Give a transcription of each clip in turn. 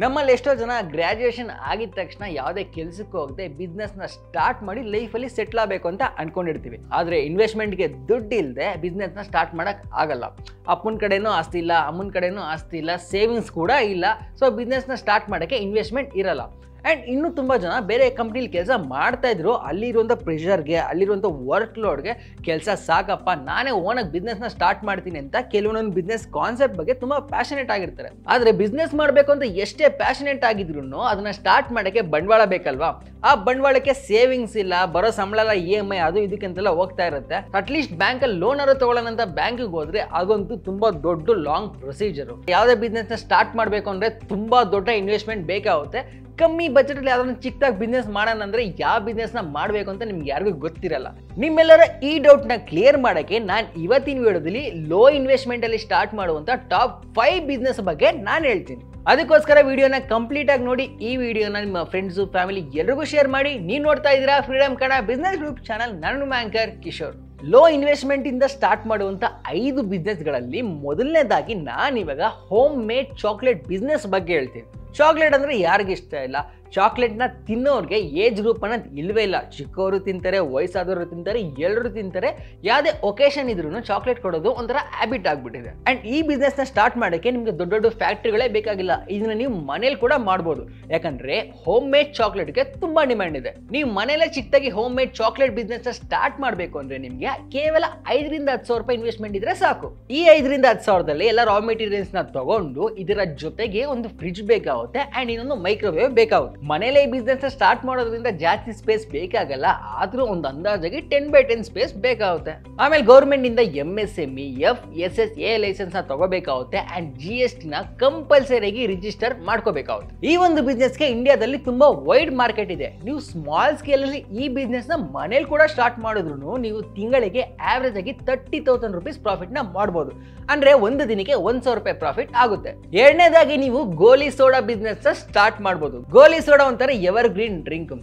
ನಮ್ಮಲ್ಲಿ ಎಷ್ಟೋ ಜನ ಗ್ರಾಜುಯೇಷನ್ ಆಗಿದ ತಕ್ಷಣ ಯಾವುದೇ ಕೆಲಸಕ್ಕೆ ಹೋಗದೆ ಬಿಸ್ನೆಸ್ನ ಸ್ಟಾರ್ಟ್ ಮಾಡಿ ಲೈಫಲ್ಲಿ ಸೆಟ್ಲ್ ಆಗಬೇಕು ಅಂತ ಅನ್ಕೊಂಡಿರ್ತೀವಿ. ಆದರೆ ಇನ್ವೆಸ್ಟ್ಮೆಂಟ್ಗೆ ದುಡ್ಡು ಇಲ್ಲದೆ ಬಿಸ್ನೆಸ್ನ ಸ್ಟಾರ್ಟ್ ಮಾಡೋಕ್ಕೆ ಆಗಲ್ಲ. ಅಪ್ಪನ ಕಡೆನೂ ಆಸ್ತಿ ಇಲ್ಲ, ಅಮ್ಮನ ಕಡೆನೂ ಆಸ್ತಿ ಇಲ್ಲ, ಸೇವಿಂಗ್ಸ್ ಕೂಡ ಇಲ್ಲ. ಸೊ ಬಿಸ್ನೆಸ್ನ ಸ್ಟಾರ್ಟ್ ಮಾಡೋಕ್ಕೆ ಇನ್ವೆಸ್ಟ್ಮೆಂಟ್ ಇರಲ್ಲ. ಆ್ಯಂಡ್ ಇನ್ನೂ ತುಂಬ ಜನ ಬೇರೆ ಕಂಪ್ನಿಲಿ ಕೆಲಸ ಮಾಡ್ತಾ ಇದ್ರು, ಅಲ್ಲಿರುವಂಥ ಪ್ರೆಷರ್ಗೆ, ಅಲ್ಲಿರುವಂಥ ವರ್ಕ್ ಲೋಡ್ಗೆ ಕೆಲಸ ಸಾಕಪ್ಪ, ನಾನೇ ಓನಾಗಿ ಬಿಸ್ನೆಸ್ನ ಸ್ಟಾರ್ಟ್ ಮಾಡ್ತೀನಿ ಅಂತ ಕೆಲವೊಂದೊಂದು ಬಿಸ್ನೆಸ್ ಕಾನ್ಸೆಪ್ಟ್ ಬಗ್ಗೆ ತುಂಬ ಪ್ಯಾಷನೇಟ್ ಆಗಿರ್ತಾರೆ. ಆದರೆ ಬಿಸ್ನೆಸ್ ಮಾಡಬೇಕು ಅಂತ ಎಷ್ಟೇ ಪ್ಯಾಷನೇಟ್ ಆಗಿದ್ರು ಅದನ್ನ ಸ್ಟಾರ್ಟ್ ಮಾಡೋಕ್ಕೆ ಬಂಡವಾಳ ಬೇಕಲ್ವಾ? ಆ ಬಂಡವಾಳಕ್ಕೆ ಸೇವಿಂಗ್ಸ್ ಇಲ್ಲ, ಬರೋ ಸಂಬಳ ಎಲ್ಲ EMI ಅದು ಇದಕ್ಕೆಂತೆಲ್ಲ ಹೋಗ್ತಾ ಇರುತ್ತೆ. ಅಟ್ಲೀಸ್ಟ್ ಬ್ಯಾಂಕಲ್ಲಿ ಲೋನ್ ಆದ್ರೂ ತಗೊಳ್ಳೋಣ ಅಂತ ಬ್ಯಾಂಕಿಗೆ ಹೋದ್ರೆ ಅದಂತೂ ತುಂಬಾ ದೊಡ್ಡ ಲಾಂಗ್ ಪ್ರೊಸೀಜರ್. ಯಾವುದೇ ಬಿಸ್ನೆಸ್ನ ಸ್ಟಾರ್ಟ್ ಮಾಡಬೇಕು ಅಂದ್ರೆ ತುಂಬಾ ದೊಡ್ಡ ಇನ್ವೆಸ್ಟ್ಮೆಂಟ್ ಬೇಕಾಗುತ್ತೆ. ಕಮ್ಮಿ ಬಜೆಟ್ ಅಲ್ಲಿ ಯಾವ್ದಾದ್ರು ಚಿಕ್ಕದಾಗಿ ಬಿಸ್ನೆಸ್ ಮಾಡೋಣ ಅಂದ್ರೆ ಯಾವ ಬಿಸ್ನೆಸ್ ನ ಮಾಡಬೇಕು ಅಂತ ನಿಮ್ಗೆ ಯಾರಿಗೂ ಗೊತ್ತಿರಲ್ಲ. ನಿಮ್ಮೆಲ್ಲರ ಈ ಡೌಟ್ ನ ಕ್ಲಿಯರ್ ಮಾಡಕ್ಕೆ ನಾನು ಇವತ್ತಿನ ವಿಡಿಯೋದಲ್ಲಿ ಲೋ ಇನ್ವೆಸ್ಟ್ಮೆಂಟ್ ಅಲ್ಲಿ ಸ್ಟಾರ್ಟ್ ಮಾಡುವಂತ ಟಾಪ್ 5 ಬಿಸ್ನೆಸ್ ಬಗ್ಗೆ ನಾನು ಹೇಳ್ತೀನಿ. ಅದಕ್ಕೋಸ್ಕರ ವಿಡಿಯೋನ ಕಂಪ್ಲೀಟ್ ಆಗಿ ನೋಡಿ. ಈ ವಿಡಿಯೋನ ನಿಮ್ಮ ಫ್ರೆಂಡ್ಸು ಫ್ಯಾಮಿಲಿ ಎಲ್ರಿಗೂ ಶೇರ್ ಮಾಡಿ. ನೀವು ನೋಡ್ತಾ ಇದ್ದೀರಾ freedom Kannada business group channel. ನಾನು ಆಂಕರ್ ಕಿಶೋರ್. ಲೋ ಇನ್ವೆಸ್ಟ್ಮೆಂಟ್ ಇಂದ ಸ್ಟಾರ್ಟ್ ಮಾಡುವಂತ 5 ಬಿಸ್ನೆಸ್ಗಳಲ್ಲಿ ಮೊದಲನೇದಾಗಿ ನಾನು ಇವಾಗ ಹೋಮ್ ಮೇಡ್ ಚಾಕ್ಲೇಟ್ ಬಿಸ್ನೆಸ್ ಬಗ್ಗೆ ಹೇಳ್ತೀನಿ. ಚಾಕ್ಲೇಟ್ ಅಂದ್ರೆ ಯಾರಿಗೆ ಇಷ್ಟ ಇಲ್ಲ? ಚಾಕ್ಲೇಟ್ನ ತಿನ್ನೋರಿಗೆ ಏಜ್ ಗ್ರೂಪ್ ಅನ್ನೋದು ಇಲ್ವೇ ಇಲ್ಲ. ಚಿಕ್ಕವರು ತಿಂತಾರೆ, ವಯಸ್ಸಾದವರು ತಿಂತಾರೆ, ಎಲ್ಲರೂ ತಿಂತಾರೆ. ಯಾವುದೇ ಒಕೇಶನ್ ಇದ್ರೂ ಚಾಕ್ಲೇಟ್ ಕೊಡೋದು ಒಂಥರ ಹ್ಯಾಬಿಟ್ ಆಗ್ಬಿಟ್ಟಿದೆ. ಅಂಡ್ ಈ ಬಿಸ್ನೆಸ್ನ ಸ್ಟಾರ್ಟ್ ಮಾಡೋಕ್ಕೆ ನಿಮಗೆ ದೊಡ್ಡ ದೊಡ್ಡ ಫ್ಯಾಕ್ಟ್ರಿಗಳೇ ಬೇಕಾಗಿಲ್ಲ. ಇದನ್ನ ನೀವು ಮನೇಲಿ ಕೂಡ ಮಾಡ್ಬೋದು. ಯಾಕಂದ್ರೆ ಹೋಮ್ ಮೇಡ್ ಚಾಕ್ಲೇಟ್ಗೆ ತುಂಬಾ ಡಿಮ್ಯಾಂಡ್ ಇದೆ. ನೀವು ಮನೇಲೆ ಚಿಕ್ಕದಾಗಿ home made chocolate business start ಮಾಡಬೇಕು ಅಂದ್ರೆ ನಿಮಗೆ ಕೇವಲ 5 ರಿಂದ 10 ಸಾವಿರ ರೂಪಾಯಿ ಇನ್ವೆಸ್ಟ್ಮೆಂಟ್ ಇದ್ರೆ ಸಾಕು. ಈ 5 ರಿಂದ 10 ಸಾವಿರದಲ್ಲಿ ಎಲ್ಲ ರಾ ಮೆಟೀರಿಯಲ್ಸ್ ನ ತಗೊಂಡು ಇದರ ಜೊತೆಗೆ ಒಂದು ಫ್ರಿಡ್ಜ್ ಬೇಕಾಗುತ್ತೆ ಅಂಡ್ ಇನ್ನೊಂದು ಮೈಕ್ರೋವೇವ್ ಬೇಕಾಗುತ್ತೆ. ಮನೇಲೆ ಈ ಬಿಸ್ನೆಸ್ ಸ್ಟಾರ್ಟ್ ಮಾಡೋದ್ರಿಂದ ಜಾಸ್ತಿ ಸ್ಪೇಸ್ ಬೇಕಾಗಲ್ಲ, ಆದ್ರೂ ಒಂದು ಅಂದಾಜಾಗಿ 10x10 ಸ್ಪೇಸ್ ಬೇಕಾಗುತ್ತೆ. ಆಮೇಲೆ ಗೌರ್ಮೆಂಟ್ ಇಂದ MSME, FSSAI ಲೈಸೆನ್ಸ್ ನ ತಗೋಬೇಕಾಗುತ್ತೆ ಅಂಡ್ GST ನ ಕಂಪಲ್ಸರಿಯಾಗಿ ರಿಜಿಸ್ಟರ್ ಮಾಡ್ಕೋಬೇಕಾಗುತ್ತೆ. ಈ ಒಂದು ಬಿಸ್ನೆಸ್ಗೆ ಇಂಡಿಯಾದಲ್ಲಿ ತುಂಬಾ ವೈಡ್ ಮಾರ್ಕೆಟ್ ಇದೆ. ನೀವು ಸ್ಮಾಲ್ ಸ್ಕೇಲ್ ಅಲ್ಲಿ ಈ ಬಿಸ್ನೆಸ್ ನ ಮನೇಲಿ ಕೂಡ ಸ್ಟಾರ್ಟ್ ಮಾಡಿದ್ರು ನೀವು ತಿಂಗಳಿಗೆ ಆವರೇಜ್ ಆಗಿ 30,000 ರೂಪೀಸ್ ಪ್ರಾಫಿಟ್ ನ ಮಾಡಬಹುದು. ಅಂದ್ರೆ ಒಂದು ದಿನಕ್ಕೆ 1,000 ರೂಪಾಯಿ ಪ್ರಾಫಿಟ್ ಆಗುತ್ತೆ. ಎರಡನೇದಾಗಿ ನೀವು ಗೋಲಿ ಸೋಡಾ ಬಿಸ್ನೆಸ್ ಸ್ಟಾರ್ಟ್ ಮಾಡಬಹುದು. ಗೋಲಿ ಸೋಡಾ ಒಂಥರ ಎವರ್ ಗ್ರೀನ್ ಡ್ರಿಂಕ್.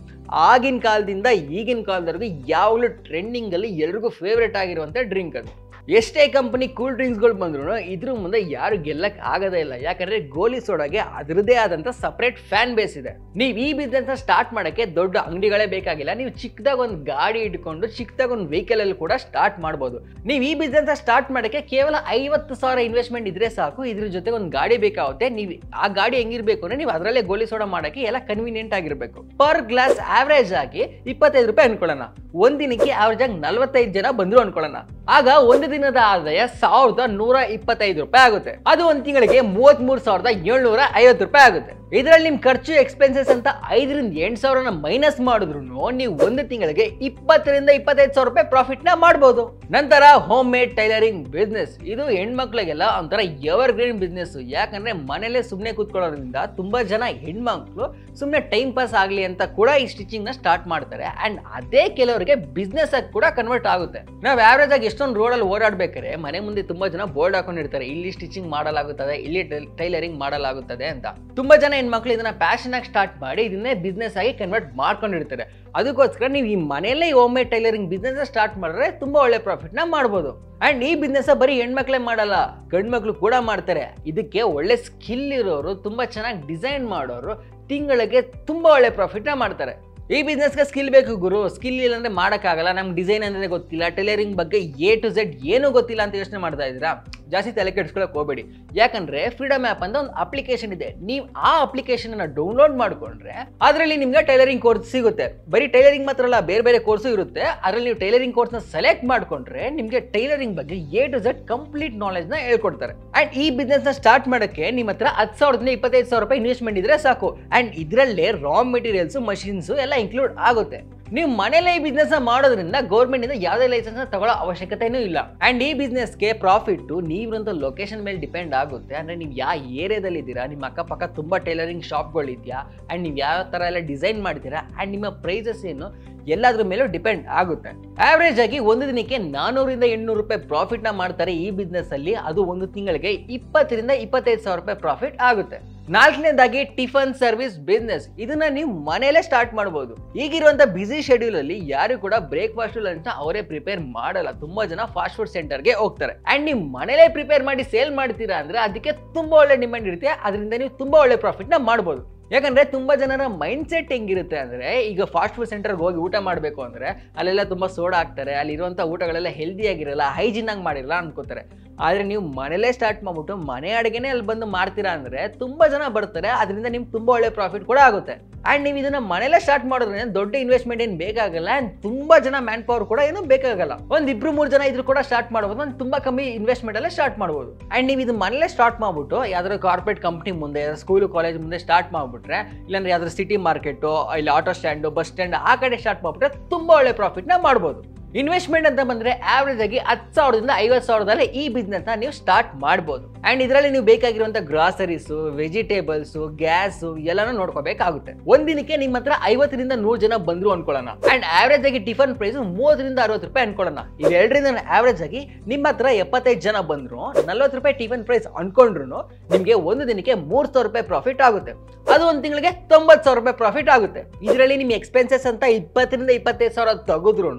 ಆಗಿನ ಕಾಲದಿಂದ ಈಗಿನ ಕಾಲದವರೆಗೂ ಯಾವಾಗಲೂ ಟ್ರೆಂಡಿಂಗ್ ಅಲ್ಲಿ ಎಲ್ರಿಗೂ ಫೇವ್ರೇಟ್ ಆಗಿರುವಂತ ಡ್ರಿಂಕ್ ಅದು. ಎಷ್ಟೇ ಕಂಪನಿ ಕೂಲ್ ಡ್ರಿಂಕ್ಸ್ಗಳು ಬಂದ್ರು ಇದ್ರ ಮುಂದೆ ಯಾರು ಗೆಲ್ಲಕ್ ಆಗದೇ ಇಲ್ಲ. ಯಾಕಂದ್ರೆ ಗೋಲಿ ಸೋಡಾಗೆ ಅದರದೇ ಆದಂತ ಸಪರೇಟ್ ಫ್ಯಾನ್ ಬೇಸ್ ಇದೆ. ನೀವು ಈ ಬಿಸ್ನೆಸ್ ಸ್ಟಾರ್ಟ್ ಮಾಡಕ್ಕೆ ದೊಡ್ಡ ಅಂಗಡಿಗಳೇ ಬೇಕಾಗಿಲ್ಲ. ನೀವು ಚಿಕ್ಕದಾಗ ಒಂದು ಗಾಡಿ ಇಟ್ಕೊಂಡು ಚಿಕ್ಕದಾಗ ಒಂದು ವೆಹಿಕಲ್ ಅಲ್ಲಿ ಕೂಡ ಸ್ಟಾರ್ಟ್ ಮಾಡಬಹುದು. ನೀವು ಈ ಬಿಸ್ನೆಸ್ ಸ್ಟಾರ್ಟ್ ಮಾಡಕ್ಕೆ ಕೇವಲ 50,000 ಇನ್ವೆಸ್ಟ್ಮೆಂಟ್ ಇದ್ರೆ ಸಾಕು. ಇದ್ರ ಜೊತೆ ಒಂದು ಗಾಡಿ ಬೇಕಾಗುತ್ತೆ. ನೀವು ಆ ಗಾಡಿ ಹೆಂಗಿರ್ಬೇಕು ಅಂದ್ರೆ ನೀವು ಅದರಲ್ಲೇ ಗೋಲಿ ಸೋಡಾ ಮಾಡಕ್ಕೆ ಎಲ್ಲ ಕನ್ವೀನಿಯಂಟ್ ಆಗಿರ್ಬೇಕು. ಪರ್ ಗ್ಲಾಸ್ ಆವರೇಜ್ ಆಗಿ 25 ರೂಪಾಯಿ ಅನ್ಕೊಳ್ಳೋಣ. ಒಂದ್ ದಿನಕ್ಕೆ ಆವರೇಜ್ ಆಗಿ 45 ಜನ ಬಂದ್ರು ಅನ್ಕೊಳ್ಳೋಣ. ಆಗ ಒಂದು ದಿನದ ಆದಾಯ 1,125 ರೂಪಾಯಿ ಆಗುತ್ತೆ. ಅದು ಒಂದು ತಿಂಗಳಿಗೆ 33,750 ರೂಪಾಯಿ ಆಗುತ್ತೆ. ಇದರಲ್ಲಿ ನಿಮ್ ಖರ್ಚು ಎಕ್ಸ್ಪೆನ್ಸಸ್ ಅಂತ 5 ರಿಂದ 8 ಸಾವಿರನ ಮೈನಸ್ ಮಾಡಿದ್ರು ನೀವು ಒಂದು ತಿಂಗಳಿಗೆ 20 ರಿಂದ 25 ಸಾವಿರ ರೂಪಾಯಿ ಪ್ರಾಫಿಟ್ ನ ಮಾಡಬಹುದು. ನಂತರ ಹೋಮ್ ಮೇಡ್ ಟೈಲರಿಂಗ್ ಬಿಸ್ನೆಸ್. ಇದು ಹೆಣ್ಮಕ್ಳಿಗೆಲ್ಲ ಒಂಥರ ಎವರ್ ಗ್ರೀನ್ ಬಿಸ್ನೆಸ್. ಯಾಕಂದ್ರೆ ಮನೇಲೆ ಸುಮ್ಮನೆ ಕೂತ್ಕೊಳ್ಳೋದ್ರಿಂದ ತುಂಬಾ ಜನ ಹೆಣ್ಮಕ್ಳು ಸುಮ್ಮನೆ ಟೈಮ್ ಪಾಸ್ ಆಗ್ಲಿ ಅಂತ ಕೂಡ ಈ ಸ್ಟಿಚಿಂಗ್ ನ ಸ್ಟಾರ್ಟ್ ಮಾಡ್ತಾರೆ. ಅಂಡ್ ಅದೇ ಕೆಲವರಿಗೆ ಬಿಸ್ನೆಸ್ ಆಗಿ ಕೂಡ ಕನ್ವರ್ಟ್ ಆಗುತ್ತೆ. ನಾವು ಆವರೇಜ್ ಆಗಿ ಎಷ್ಟೊಂದು ರೋಡ್ ಅಲ್ಲಿ ಓಡಾಡ್ಬೇಕಾದ್ರೆ ಮನೆ ಮುಂದೆ ತುಂಬಾ ಜನ ಬೋರ್ಡ್ ಹಾಕೊಂಡಿರ್ತಾರೆ, ಇಲ್ಲಿ ಸ್ಟಿಚಿಂಗ್ ಮಾಡಲಾಗುತ್ತದೆ, ಇಲ್ಲಿ ಟೈಲರಿಂಗ್ ಮಾಡಲಾಗುತ್ತದೆ ಅಂತ. ತುಂಬಾ ಜನ ಹೆಣ್ಮಕ್ಳು ಇದನ್ನ ಪ್ಯಾಷನ್ ಆಗಿ ಸ್ಟಾರ್ಟ್ ಮಾಡಿ ಇದನ್ನೇ ಬಿಸ್ನೆಸ್ ಆಗಿ ಕನ್ವರ್ಟ್ ಮಾಡ್ಕೊಂಡಿರ್ತಾರೆ. ಅದಕ್ಕೋಸ್ಕರ ನೀವು ಈ ಮನೆಯಲ್ಲೇ home made tailoring business start ಮಾಡಿದ್ರೆ ತುಂಬಾ ಒಳ್ಳೆ ಪ್ರಾಫಿಟ್ ನ ಮಾಡಬಹುದು. ಅಂಡ್ ಈ ಬಿಸ್ನೆಸ್ ಬರೀ ಹೆಣ್ಮಕ್ಳೇ ಮಾಡಲ್ಲ, ಗಂಡು ಮಕ್ಳು ಕೂಡ ಮಾಡ್ತಾರೆ. ಇದಕ್ಕೆ ಒಳ್ಳೆ ಸ್ಕಿಲ್ ಇರೋರು, ತುಂಬಾ ಚೆನ್ನಾಗಿ ಡಿಸೈನ್ ಮಾಡೋರು ತಿಂಗಳಿಗೆ ತುಂಬಾ ಒಳ್ಳೆ ಪ್ರಾಫಿಟ್ ನ ಮಾಡ್ತಾರೆ. ಈ ಬಿಸ್ನೆಸ್ಗೆ ಸ್ಕಿಲ್ ಬೇಕು ಗುರು, ಸ್ಕಿಲ್ ಇಲ್ಲ ಅಂದ್ರೆ ಮಾಡೋಕ್ಕಾಗಲ್ಲ. ನಮ್ಗೆ ಡಿಸೈನ್ ಅಂದ್ರೆ ಗೊತ್ತಿಲ್ಲ, ಟೈಲರಿಂಗ್ ಬಗ್ಗೆ A to Z ಏನೂ ಗೊತ್ತಿಲ್ಲ ಅಂತ ಯೋಚನೆ ಮಾಡ್ತಾ ಇದ್ದೀರಾ? ಜಾಸ್ತಿ ತಲೆ ಕೆಡಿಸ್ಕೊಳಕ್ ಹೋಗಬೇಡಿ. ಯಾಕಂದ್ರೆ ಫ್ರೀಡಮ್ ಆ್ಯಪ್ ಅಂತ ಒಂದು ಅಪ್ಲಿಕೇಶನ್ ಇದೆ. ನೀವು ಆ ಅಪ್ಲಿಕೇಶನ್ ಅನ್ನ ಡೌನ್ಲೋಡ್ ಮಾಡ್ಕೊಂಡ್ರೆ ಅದರಲ್ಲಿ ನಿಮ್ಗೆ ಟೈಲರಿಂಗ್ ಕೋರ್ಸ್ ಸಿಗುತ್ತೆ. ಬರೀ ಟೈಲರಿಂಗ್ ಮಾತ್ರ ಅಲ್ಲ, ಬೇರೆ ಬೇರೆ ಕೋರ್ಸು ಇರುತ್ತೆ. ಅದರಲ್ಲಿ ನೀವು ಟೈಲರಿಂಗ್ ಕೋರ್ಸ್ನ ಸೆಲೆಕ್ಟ್ ಮಾಡ್ಕೊಂಡ್ರೆ ನಿಮ್ಗೆ ಟೈಲರಿಂಗ್ ಬಗ್ಗೆ A to Z complete knowledge ನ ಹೇಳ್ಕೊಡ್ತಾರೆ. ಅಂಡ್ ಈ ಬಿಸ್ನೆಸ್ ನ ಸ್ಟಾರ್ಟ್ ಮಾಡಕ್ಕೆ ನಿಮ್ಮ ಹತ್ರ 10,000 ರಿಂದ 25,000 ರೂಪಾಯಿ ಇನ್ವೆಸ್ಟ್ಮೆಂಟ್ ಇದ್ರೆ ಸಾಕು. ಅಂಡ್ ಇದರಲ್ಲೇ ರಾ ಮೆಟೀರಿಯಲ್ಸ್, ಮಷಿನ್ಸ್ ಎಲ್ಲ ಇನ್ಕ್ಲೂಡ್ ಆಗುತ್ತೆ. ನೀವು ಮನೇಲೆ ಈ ಬಿಸ್ನೆಸ್ ಮಾಡೋದ್ರಿಂದ ಗೌರ್ಮೆಂಟ್ ಇಂದ ಯಾವುದೇ ಲೈಸೆನ್ಸ್ ತಗೊಳ್ಳೋ ಅವಶ್ಯಕತೆನೂ ಇಲ್ಲ. ಅಂಡ್ ಈ ಬಿಸ್ನೆಸ್ಗೆ ಪ್ರಾಫಿಟ್ ನೀವಿರುವಂತ ಲೊಕೇಶನ್ ಮೇಲೆ ಡಿಪೆಂಡ್ ಆಗುತ್ತೆ. ಅಂದ್ರೆ ನೀವು ಯಾವ ಏರಿಯಾದಲ್ಲಿ ಇದ್ದೀರಾ, ನಿಮ್ಮ ಅಕ್ಕಪಕ್ಕ ತುಂಬಾ ಟೈಲರಿಂಗ್ ಶಾಪ್ಗಳು ಇದೆಯಾ, ಅಂಡ್ ನೀವು ಯಾವ ತರ ಎಲ್ಲ ಡಿಸೈನ್ ಮಾಡ್ತೀರಾ, ಅಂಡ್ ನಿಮ್ಮ ಪ್ರೈಸಸ್ ಏನು, ಎಲ್ಲಾದ್ರ ಮೇಲೂ ಡಿಪೆಂಡ್ ಆಗುತ್ತೆ. ಆವರೇಜ್ ಆಗಿ ಒಂದು ದಿನಕ್ಕೆ 400 ರಿಂದ 800 ರೂಪಾಯಿ ಪ್ರಾಫಿಟ್ ನ ಮಾಡ್ತಾರೆ ಈ ಬಿಸ್ನೆಸ್ ಅಲ್ಲಿ. ಅದು ಒಂದು ತಿಂಗಳಿಗೆ 20 ರಿಂದ 25 ಸಾವಿರ ರೂಪಾಯಿ ಪ್ರಾಫಿಟ್ ಆಗುತ್ತೆ. ನಾಲ್ಕನೇದಾಗಿ ಟಿಫನ್ ಸರ್ವಿಸ್ ಬಿಸ್ನೆಸ್. ಇದನ್ನ ನೀವು ಮನೆಯಲ್ಲೇ ಸ್ಟಾರ್ಟ್ ಮಾಡಬಹುದು. ಈಗಿರುವಂತ ಬಿಸಿ ಶೆಡ್ಯೂಲ್ ಅಲ್ಲಿ ಯಾರು ಕೂಡ ಬ್ರೇಕ್ಫಾಸ್ಟ್ ಲಂಚ್ ಅವರೇ ಪ್ರಿಪೇರ್ ಮಾಡಲ್ಲ. ತುಂಬಾ ಜನ ಫಾಸ್ಟ್ ಫುಡ್ ಸೆಂಟರ್ಗೆ ಹೋಗ್ತಾರೆ. ಅಂಡ್ ನೀವು ಮನೇಲೆ ಪ್ರಿಪೇರ್ ಮಾಡಿ ಸೇಲ್ ಮಾಡ್ತೀರಾ ಅಂದ್ರೆ ಅದಕ್ಕೆ ತುಂಬಾ ಒಳ್ಳೆ ಡಿಮ್ಯಾಂಡ್ ಇರುತ್ತೆ. ಅದರಿಂದ ನೀವು ತುಂಬಾ ಒಳ್ಳೆ ಪ್ರಾಫಿಟ್ ನ ಮಾಡಬಹುದು. ಯಾಕಂದ್ರೆ ತುಂಬಾ ಜನರ ಮೈಂಡ್ ಸೆಟ್ ಹೆಂಗಿರುತ್ತೆ ಅಂದ್ರೆ, ಈಗ ಫಾಸ್ಟ್ ಫುಡ್ ಸೆಂಟರ್ಗೆ ಹೋಗಿ ಊಟ ಮಾಡಬೇಕು ಅಂದ್ರೆ ಅಲ್ಲೆಲ್ಲ ತುಂಬಾ ಸೋಡಾ ಹಾಕ್ತಾರೆ, ಅಲ್ಲಿರುವಂತ ಊಟಗಳೆಲ್ಲ ಹೆಲ್ದಿ ಆಗಿರಲ್ಲ, ಹೈಜಿನ್ ಆಗಿ ಮಾಡಿರಲ್ಲ ಅನ್ಕೋತಾರೆ. ಆದ್ರೆ ನೀವು ಮನೇಲೇ ಸ್ಟಾರ್ಟ್ ಮಾಡ್ಬಿಟ್ಟು ಮನೆ ಅಡುಗೆನೇ ಅಲ್ಲಿ ಬಂದು ಮಾಡ್ತೀರಾ ಅಂದ್ರೆ ತುಂಬಾ ಜನ ಬರ್ತಾರೆ. ಅದರಿಂದ ನಿಮ್ಗೆ ತುಂಬಾ ಒಳ್ಳೆ ಪ್ರಾಫಿಟ್ ಕೂಡ ಆಗುತ್ತೆ. ಅಂಡ್ ನೀವು ಇದನ್ನ ಮನೇಲೆ ಸ್ಟಾರ್ಟ್ ಮಾಡಿದ್ರೆ ದೊಡ್ಡ ಇನ್ವೆಸ್ಟ್ಮೆಂಟ್ ಏನು ಬೇಕಾಗಲ್ಲ. ಅಂಡ್ ತುಂಬಾ ಜನ ಮ್ಯಾನ್ ಪವರ್ ಕೂಡ ಏನು ಬೇಕಾಗಲ್ಲ. ಒಂದ್ 2-3 ಜನ ಇದ್ರು ಕೂಡ ಸ್ಟಾರ್ಟ್ ಮಾಡಬಹುದು. ಒಂದು ತುಂಬಾ ಕಮ್ಮಿ ಇನ್ವೆಸ್ಟ್ಮೆಂಟ್ ಅಲ್ಲೇ ಸ್ಟಾರ್ಟ್ ಮಾಡಬಹುದು. ಅಂಡ್ ನೀವು ಇದು ಮನೇಲೆ ಸ್ಟಾರ್ಟ್ ಮಾಡ್ಬಿಟ್ಟು ಯಾವ್ದಾದ್ರು ಕಾರ್ಪೊರೇಟ್ ಕಂಪ್ನಿ ಮುಂದೆ, ಸ್ಕೂಲ್ ಕಾಲೇಜ್ ಮುಂದೆ ಸ್ಟಾರ್ಟ್ ಮಾಡ್ಬಿಟ್ರೆ, ಇಲ್ಲಾಂದ್ರೆ ಯಾವ್ದಾದ್ರು ಸಿಟಿ ಮಾರ್ಕೆಟ್, ಇಲ್ಲಿ ಆಟೋ ಸ್ಟ್ಯಾಂಡ್, ಬಸ್ ಸ್ಟ್ಯಾಂಡ್ ಆ ಕಡೆ ಸ್ಟಾರ್ಟ್ ಮಾಡ್ಬಿಟ್ರೆ ತುಂಬಾ ಒಳ್ಳೆ ಪ್ರಾಫಿಟ್ ನ ಮಾಡಬಹುದು. ಇನ್ವೆಸ್ಟ್ಮೆಂಟ್ ಅಂತ ಬಂದ್ರೆ ಆವರೇಜ್ ಆಗಿ 10,000ದಿಂದ 50,000 ಈ ಬಿಸ್ನೆಸ್ ನ ನೀವು ಸ್ಟಾರ್ಟ್ ಮಾಡಬಹುದು. ಅಂಡ್ ಇದರಲ್ಲಿ ನೀವು ಬೇಕಾಗಿರುವಂತ ಗ್ರಾಸರೀಸ್, ವೆಜಿಟೇಬಲ್ಸ್, ಗ್ಯಾಸ್ ಎಲ್ಲಾನು ನೋಡ್ಕೋಬೇಕಾಗುತ್ತೆ. ಒಂದಿನಕ್ಕೆ ನಿಮ್ಮ ಹತ್ರ 50ರಿಂದ 100 ಜನ ಬಂದ್ರು ಅನ್ಕೊಳ್ಳೋಣ. ಅಂಡ್ ಆವರೇಜ್ ಆಗಿ ಟಿಫನ್ ಪ್ರೈಸ್ 30ರಿಂದ 60 ರೂಪಾಯಿ ಅನ್ಕೊಳ್ಳೋಣ. ಇವೆರಡರಿಂದ ಆವರೇಜ್ ಆಗಿ ನಿಮ್ಮ ಹತ್ರ 75 ಜನ ಬಂದ್ರು 40 ರೂಪಾಯಿ ಟಿಫನ್ ಪ್ರೈಸ್ ಅನ್ಕೊಂಡ್ರು ನಿಮ್ಗೆ ಒಂದು ದಿನಕ್ಕೆ 3,000 ರೂಪಾಯಿ ಪ್ರಾಫಿಟ್ ಆಗುತ್ತೆ. ಅದು ಒಂದು ತಿಂಗಳಿಗೆ 90,000 ರೂಪಾಯಿ ಪ್ರಾಫಿಟ್ ಆಗುತ್ತೆ. ಇದರಲ್ಲಿ ನಿಮ್ ಎಕ್ಸ್ಪೆನ್ಸಸ್ ಅಂತ 20ರಿಂದ 25,000 ತೆಗೆದ್ರು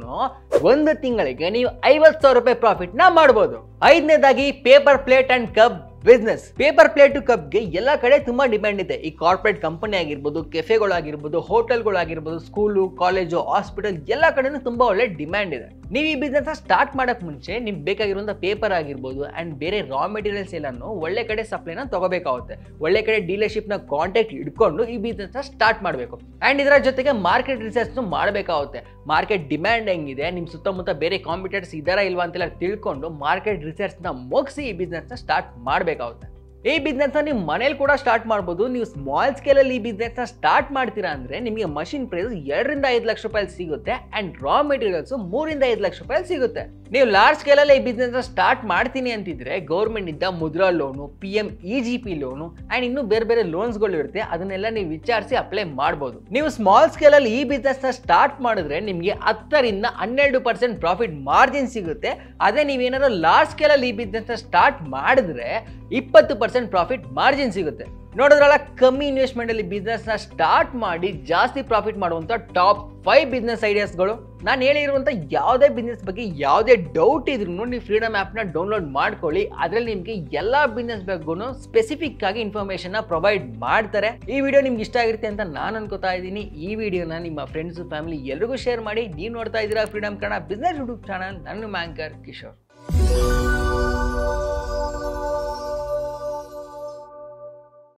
ಒಂದು ತಿಂಗಳಿಗೆ ನೀವು 50,000 ರೂಪಾಯಿ ಪ್ರಾಫಿಟ್ ನ ಮಾಡಬಹುದು. ಐದನೇದಾಗಿ paper plate and cup business. Paper plate ಕಪ್ಗೆ ಎಲ್ಲ ಕಡೆ ತುಂಬಾ ಡಿಮ್ಯಾಂಡ್ ಇದೆ. ಈ ಕಾರ್ಪೊರೇಟ್ ಕಂಪನಿ ಆಗಿರ್ಬೋದು, ಕೆಫೆಗಳಾಗಿರ್ಬೋದು, ಹೋಟೆಲ್ಗಳಾಗಿರ್ಬೋದು, ಸ್ಕೂಲು, ಕಾಲೇಜು, ಹಾಸ್ಪಿಟಲ್ ಎಲ್ಲ ಕಡೆನೂ ತುಂಬಾ ಒಳ್ಳೆ ಡಿಮ್ಯಾಂಡ್ ಇದೆ. ನೀವು ಈ ಬಿಸ್ನೆಸ್ ಸ್ಟಾರ್ಟ್ ಮಾಡಕ್ ಮುಂಚೆ ನಿಮ್ಗೆ ಬೇಕಾಗಿರುವಂತ ಪೇಪರ್ ಆಗಿರ್ಬೋದು ಅಂಡ್ ಬೇರೆ ರಾ ಮೆಟೀರಿಯಲ್ಸ್ ಎಲ್ಲಾನು ಒಳ್ಳೆ ಕಡೆ ಸಪ್ಲೈನ ತಗೋಬೇಕಾಗುತ್ತೆ. ಒಳ್ಳೆ ಕಡೆ ಡೀಲರ್ಶಿಪ್ ನ ಕಾಂಟ್ಯಾಕ್ಟ್ ಇಟ್ಕೊಂಡು ಈ ಬಿಸ್ನೆಸ್ ಸ್ಟಾರ್ಟ್ ಮಾಡಬೇಕು. ಅಂಡ್ ಇದರ ಜೊತೆಗೆ ಮಾರ್ಕೆಟ್ ರಿಸರ್ಚ್ ಮಾಡಬೇಕಾಗುತ್ತೆ. ಮಾರ್ಕೆಟ್ ಡಿಮ್ಯಾಂಡ್ ಹೆಂಗಿದೆ, ನಿಮ್ ಸುತ್ತಮುತ್ತ ಬೇರೆ ಕಾಂಪಿಟೇಟರ್ಸ್ ಇದಾರಾ ಇಲ್ವಾ ಅಂತೆಲ್ಲ ತಿಳ್ಕೊಂಡು ಮಾರ್ಕೆಟ್ ರಿಸರ್ಚ್ ನ ಮುಗಿಸಿ ಈ ಬಿಸ್ನೆಸ್ ನ ಸ್ಟಾರ್ಟ್ ಮಾಡಬೇಕಾಗುತ್ತೆ. ಈ ಬಿಸ್ನೆಸ್ ನ ನೀವು ಮನೇಲಿ ಕೂಡ ಸ್ಟಾರ್ಟ್ ಮಾಡಬಹುದು. ನೀವು ಸ್ಮಾಲ್ ಸ್ಕೇಲ್ ಅಲ್ಲಿ ಈ ಬಿಸ್ನೆಸ್ ನ ಸ್ಟಾರ್ಟ್ ಮಾಡ್ತೀರಾ ಅಂದ್ರೆ ನಿಮಗೆ ಮಷಿನ್ ಪ್ರೈಸ್ 2ರಿಂದ 5 ಲಕ್ಷ ರೂಪಾಯಿ ಸಿಗುತ್ತೆ. ಅಂಡ್ ರಾ ಮೆಟೀರಿಯಲ್ಸ್ 3ರಿಂದ 5 ಲಕ್ಷ ರೂಪಾಯಿ ಸಿಗುತ್ತೆ. ನೀವು ಲಾರ್ಜ್ ಸ್ಕೇಲ್ ಅಲ್ಲಿ ಈ ಬಿಸ್ನೆಸ್ ನ ಸ್ಟಾರ್ಟ್ ಮಾಡ್ತೀನಿ ಅಂತಿದ್ರೆ ಗೌರ್ಮೆಂಟ್ ಇಂದ Mudra loan, PMEGP loan and ಇನ್ನು ಬೇರೆ ಬೇರೆ ಲೋನ್ಸ್ ಗಳು ಇರುತ್ತೆ. ಅದನ್ನೆಲ್ಲ ನೀವು ವಿಚಾರಿಸಿ ಅಪ್ಲೈ ಮಾಡಬಹುದು. ನೀವು ಸ್ಮಾಲ್ ಸ್ಕೇಲ್ ಅಲ್ಲಿ ಈ ಬಿಸ್ನೆಸ್ ನ ಸ್ಟಾರ್ಟ್ ಮಾಡಿದ್ರೆ ನಿಮಗೆ 10ರಿಂದ 12% ಪ್ರಾಫಿಟ್ ಮಾರ್ಜಿನ್ ಸಿಗುತ್ತೆ. ಅದೇ ನೀವೇನಾದ್ರು ಲಾರ್ಜ್ ಸ್ಕೇಲ್ ಅಲ್ಲಿ ಈ ಬಿಸ್ನೆಸ್ ನ ಸ್ಟಾರ್ಟ್ ಮಾಡಿದ್ರೆ 20% ಪ್ರಾಫಿಟ್ ಮಾರ್ಜಿನ್ ಸಿಗುತ್ತೆ. ನೋಡಿದ್ರಲ್ಲ, ಕಮ್ಮಿ ಇನ್ವೆಸ್ಟ್ಮೆಂಟ್ ಅಲ್ಲಿ ಬಿಸ್ನೆಸ್ ನ ಸ್ಟಾರ್ಟ್ ಮಾಡಿ ಜಾಸ್ತಿ ಪ್ರಾಫಿಟ್ ಮಾಡುವಂತ ಟಾಪ್ 5 ಬಿಸ್ನೆಸ್ ಐಡಿಯಾಸ್ಗಳು. ನಾನು ಹೇಳಿರುವಂತ ಯಾವುದೇ ಬಿಸ್ನೆಸ್ ಬಗ್ಗೆ ಯಾವುದೇ ಡೌಟ್ ಇದ್ರೂ ನೀವು ಫ್ರೀಡಮ್ ಆಪ್ ನ ಡೌನ್ಲೋಡ್ ಮಾಡ್ಕೊಳ್ಳಿ. ಅದರಲ್ಲಿ ನಿಮ್ಗೆ ಎಲ್ಲಾ ಬಿಸ್ನೆಸ್ ಬಗ್ಗೆನೂ ಸ್ಪೆಸಿಫಿಕ್ ಆಗಿ ಇನ್ಫಾರ್ಮೇಶನ್ ನ ಪ್ರೊವೈಡ್ ಮಾಡ್ತಾರೆ. ಈ ವಿಡಿಯೋ ನಿಮ್ಗೆ ಇಷ್ಟ ಆಗಿರುತ್ತೆ ಅಂತ ನಾನು ಅನ್ಕೋತಾ ಇದ್ದೀನಿ. ಈ ವಿಡಿಯೋನ ನಿಮ್ಮ ಫ್ರೆಂಡ್ಸ್, ಫ್ಯಾಮಿಲಿ ಎಲ್ರಿಗೂ ಶೇರ್ ಮಾಡಿ. ನೀವು ನೋಡ್ತಾ ಇದ್ದೀರಾ freedom Kannada business YouTube channel. ನಾನು ಆಂಕರ್ ಕಿಶೋರ್.